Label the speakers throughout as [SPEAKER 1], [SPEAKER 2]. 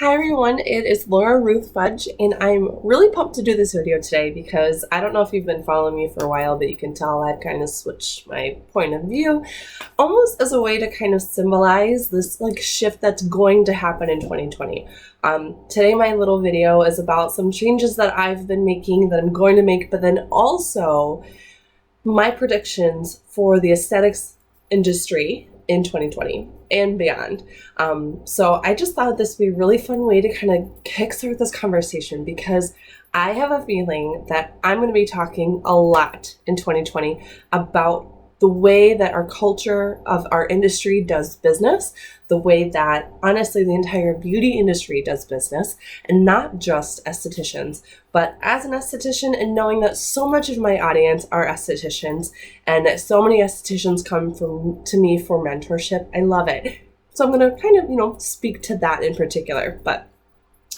[SPEAKER 1] Hi everyone, it is Ruth Fudge, and I'm really pumped to do this video today because I don't know if you've been following me for a while, but you can tell I've kind of switched my point of view almost as a way to kind of symbolize this shift that's going to happen in 2020. Today my little video is about some changes that I've been making, that I'm going to make, but then also my predictions for the aesthetics industry in 2020 and beyond. So I just thought this would be a really fun way to kind of kickstart this conversation because I have a feeling that I'm going to be talking a lot in 2020 about the way that our culture of our industry does business, the way that honestly the entire beauty industry does business, and not just estheticians. But as an esthetician and knowing that so much of my audience are estheticians and that so many estheticians come to me for mentorship, I love it. So I'm going to kind of, speak to that in particular. But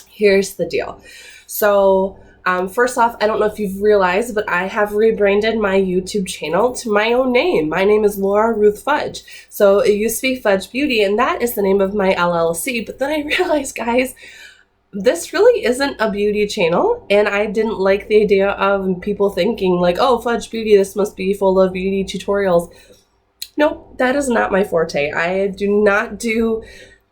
[SPEAKER 1] here's the deal. So first off, I don't know if you've realized, but I have rebranded my YouTube channel to my own name. My name is Ruth Fudge. So it used to be Fudge Beauty, and that is the name of my LLC. But then I realized, guys, this really isn't a beauty channel, and I didn't like the idea of people thinking like, oh, Fudge Beauty, this must be full of beauty tutorials. Nope, that is not my forte. I do not do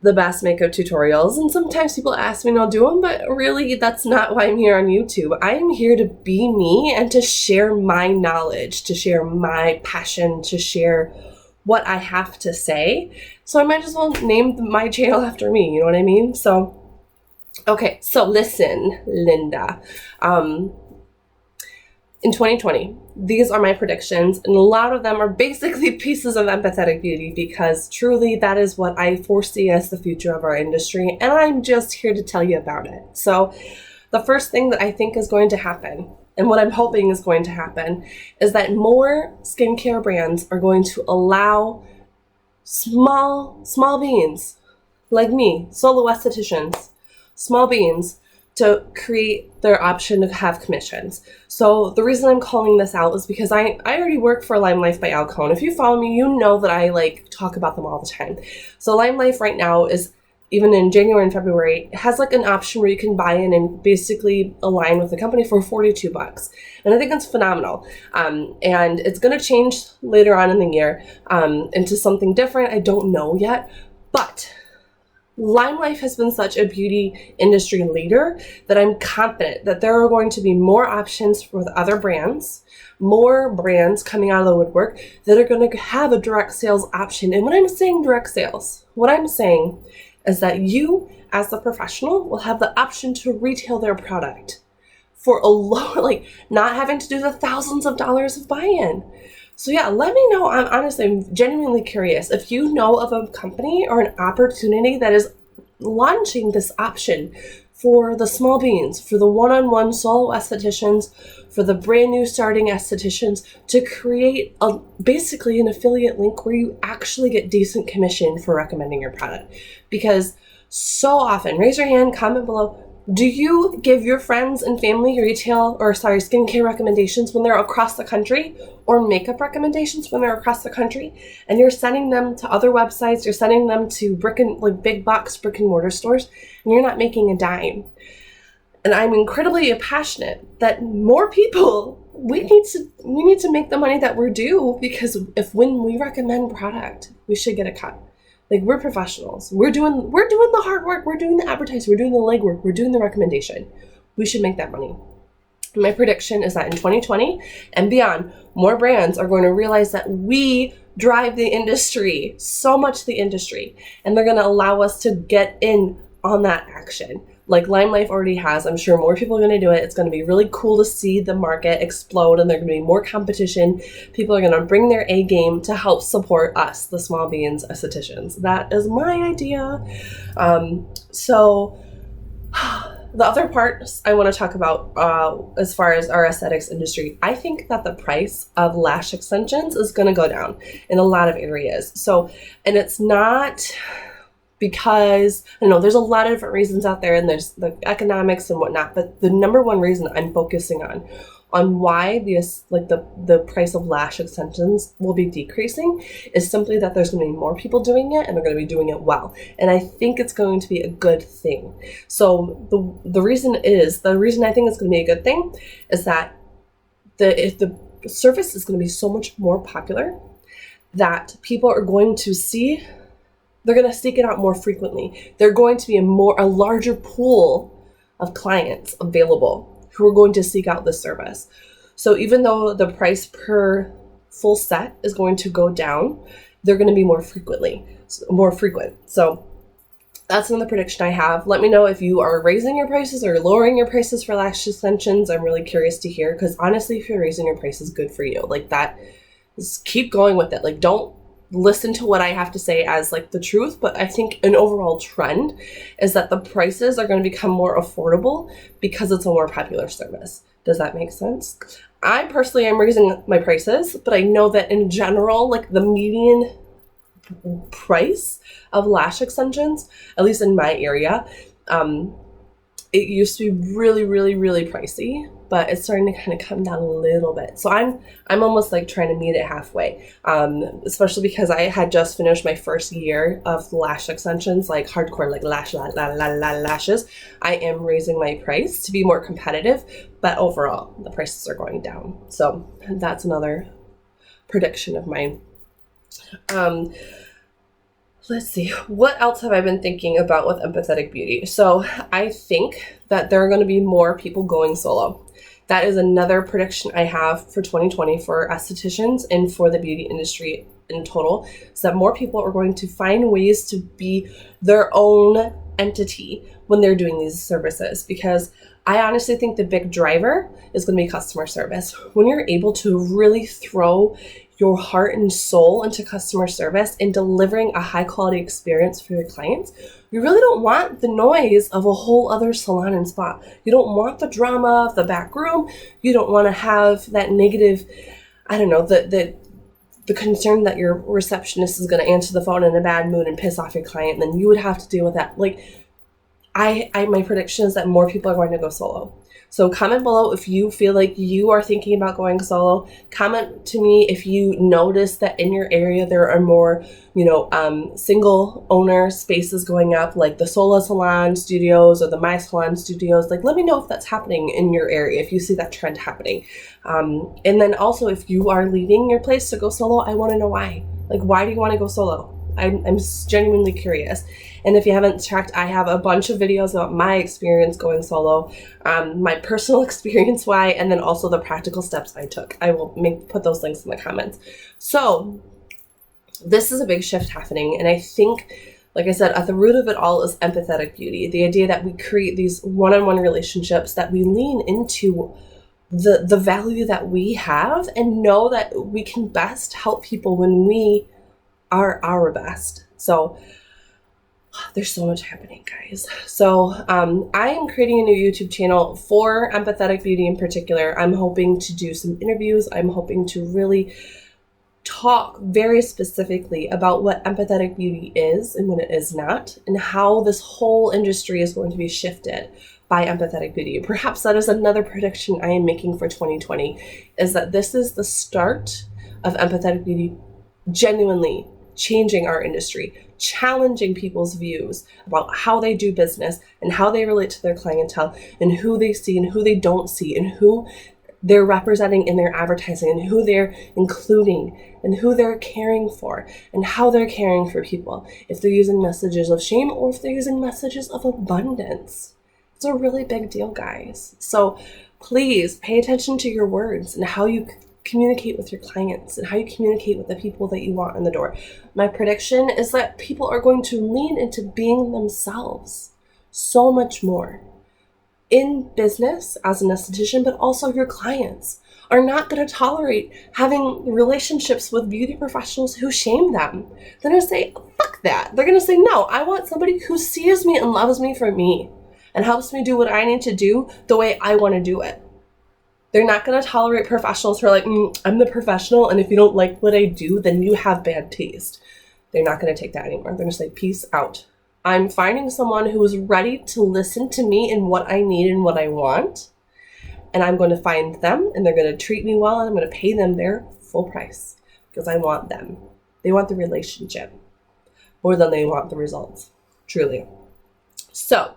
[SPEAKER 1] the best makeup tutorials, and sometimes people ask me and I'll do them, but really that's not why I'm here on YouTube. I'm here to be me and to share my knowledge, to share my passion, to share what I have to say. So I might as well name my channel after me, you know what I mean? So, okay, so listen, Linda. In 2020, these are my predictions, and a lot of them are basically pieces of empathetic beauty because truly that is what I foresee as the future of our industry, and I'm just here to tell you about it. So the first thing that I think is going to happen, and what I'm hoping is going to happen, is that more skincare brands are going to allow small beings like me, solo estheticians, small beings, to create their option to have commissions. So the reason I'm calling this out is because I already work for Lime Life by Alcone. If you follow me, you know that I talk about them all the time. So Lime Life right now is, even in January and February, has an option where you can buy in and basically align with the company for $42. And I think it's phenomenal. And it's going to change later on in the year into something different. I don't know yet, but Lime Life has been such a beauty industry leader that I'm confident that there are going to be more options for the other brands, more brands coming out of the woodwork that are going to have a direct sales option. And when I'm saying direct sales, what I'm saying is that you, as the professional, will have the option to retail their product for a low, not having to do the thousands of dollars of buy-in. So yeah, let me know. I'm genuinely curious if you know of a company or an opportunity that is launching this option for the small beans, for the one-on-one solo estheticians, for the brand new starting estheticians, to create basically an affiliate link where you actually get decent commission for recommending your product. Because so often, raise your hand, comment below, do you give your friends and family skincare recommendations when they're across the country, or makeup recommendations when they're across the country, and you're sending them to other websites, you're sending them to big box brick and mortar stores, and you're not making a dime? And I'm incredibly passionate that more people, we need to make the money that we're due, because when we recommend product, we should get a cut. We're professionals. We're doing the hard work. We're doing the advertising. We're doing the legwork. We're doing the recommendation. We should make that money. My prediction is that in 2020 and beyond, more brands are going to realize that we drive the industry, so much the industry, and they're going to allow us to get in on that action. Like Lime Life already has. I'm sure more people are going to do it. It's going to be really cool to see the market explode, and there's going to be more competition. People are going to bring their A game to help support us, the small beans estheticians. That is my idea. So the other part I want to talk about as far as our aesthetics industry, I think that the price of lash extensions is going to go down in a lot of areas. So, and it's not because I know there's a lot of different reasons out there, and there's the economics and whatnot, but the number one reason I'm focusing on why the price of lash extensions will be decreasing is simply that there's going to be more people doing it, and they're going to be doing it well. And I think it's going to be a good thing. So the reason I think it's going to be a good thing is that if the service is going to be so much more popular that people are going to see, they're going to seek it out more frequently. They're going to be a larger pool of clients available who are going to seek out this service. So even though the price per full set is going to go down, they're going to be more frequent. So that's another prediction I have. Let me know if you are raising your prices or lowering your prices for lash extensions. I'm really curious to hear, because honestly, if you're raising your prices, good for you. Like that, just keep going with it. Like, don't listen to what I have to say as like the truth, but I think an overall trend is that the prices are going to become more affordable because it's a more popular service. Does that make sense? I personally am raising my prices, but I know that in general, like the median price of lash extensions, at least in my area, it used to be really, really, really pricey, but it's starting to kind of come down a little bit. So I'm almost like trying to meet it halfway, especially because I had just finished my first year of lash extensions, like hardcore, like lashes. I am raising my price to be more competitive, but overall the prices are going down. So that's another prediction of mine. Let's see, what else have I been thinking about with Empathetic Beauty? So I think that there are going to be more people going solo. That is another prediction I have for 2020 for estheticians and for the beauty industry in total, is that more people are going to find ways to be their own entity when they're doing these services, because I honestly think the big driver is going to be customer service. When you're able to really throw your heart and soul into customer service and delivering a high quality experience for your clients, you really don't want the noise of a whole other salon and spa. You don't want the drama of the back room. You don't want to have that negative, I don't know, the concern that your receptionist is going to answer the phone in a bad mood and piss off your client, and then you would have to deal with that. Like, my prediction is that more people are going to go solo. So comment below if you feel like you are thinking about going solo. Comment to me if you notice that in your area there are more, single owner spaces going up, like the Sola Salon Studios or the My Salon Studios. Like, let me know if that's happening in your area, if you see that trend happening. And then also, if you are leaving your place to go solo, I want to know why. Like, why do you want to go solo? I'm genuinely curious. And if you haven't checked, I have a bunch of videos about my experience going solo, my personal experience why, and then also the practical steps I took. I will put those links in the comments. So this is a big shift happening. And I think, like I said, at the root of it all is empathetic beauty. The idea that we create these one-on-one relationships, that we lean into the value that we have and know that we can best help people when we are our best. So there's so much happening, guys. So I am creating a new YouTube channel for Empathetic Beauty in particular. I'm hoping to do some interviews. I'm hoping to really talk very specifically about what empathetic beauty is and what it is not, and how this whole industry is going to be shifted by empathetic beauty. Perhaps that is another prediction I am making for 2020, is that this is the start of empathetic beauty genuinely changing our industry, challenging people's views about how they do business and how they relate to their clientele, and who they see and who they don't see, and who they're representing in their advertising, and who they're including, and who they're caring for, and how they're caring for people, if they're using messages of shame or if they're using messages of abundance. It's a really big deal, guys. So please pay attention to your words and how you communicate with your clients and how you communicate with the people that you want in the door. My prediction is that people are going to lean into being themselves so much more in business as an esthetician, but also your clients are not going to tolerate having relationships with beauty professionals who shame them. They're going to say, fuck that. They're going to say, no, I want somebody who sees me and loves me for me and helps me do what I need to do the way I want to do it. They're not going to tolerate professionals who are like, I'm the professional, and if you don't like what I do, then you have bad taste. They're not going to take that anymore. They're going to say, peace out. I'm finding someone who is ready to listen to me and what I need and what I want. And I'm going to find them, and they're going to treat me well, and I'm going to pay them their full price because I want them. They want the relationship more than they want the results, truly. So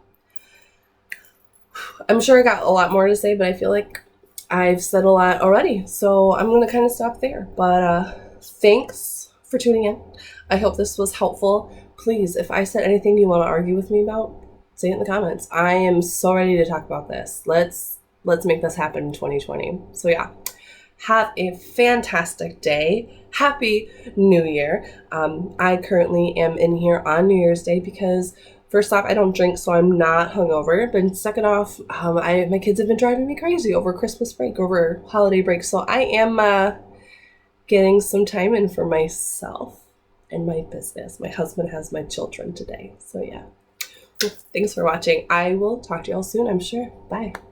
[SPEAKER 1] I'm sure I got a lot more to say, but I feel like I've said a lot already. So I'm going to kind of stop there. But thanks for tuning in. I hope this was helpful. Please, if I said anything you want to argue with me about, say it in the comments. I am so ready to talk about this. Let's make this happen in 2020. So yeah, have a fantastic day. Happy New Year. I currently am in here on New Year's Day because first off, I don't drink, so I'm not hungover. But second off, my kids have been driving me crazy over Christmas break, over holiday break. So I am getting some time in for myself and my business. My husband has my children today. So yeah. Thanks for watching. I will talk to y'all soon, I'm sure. Bye.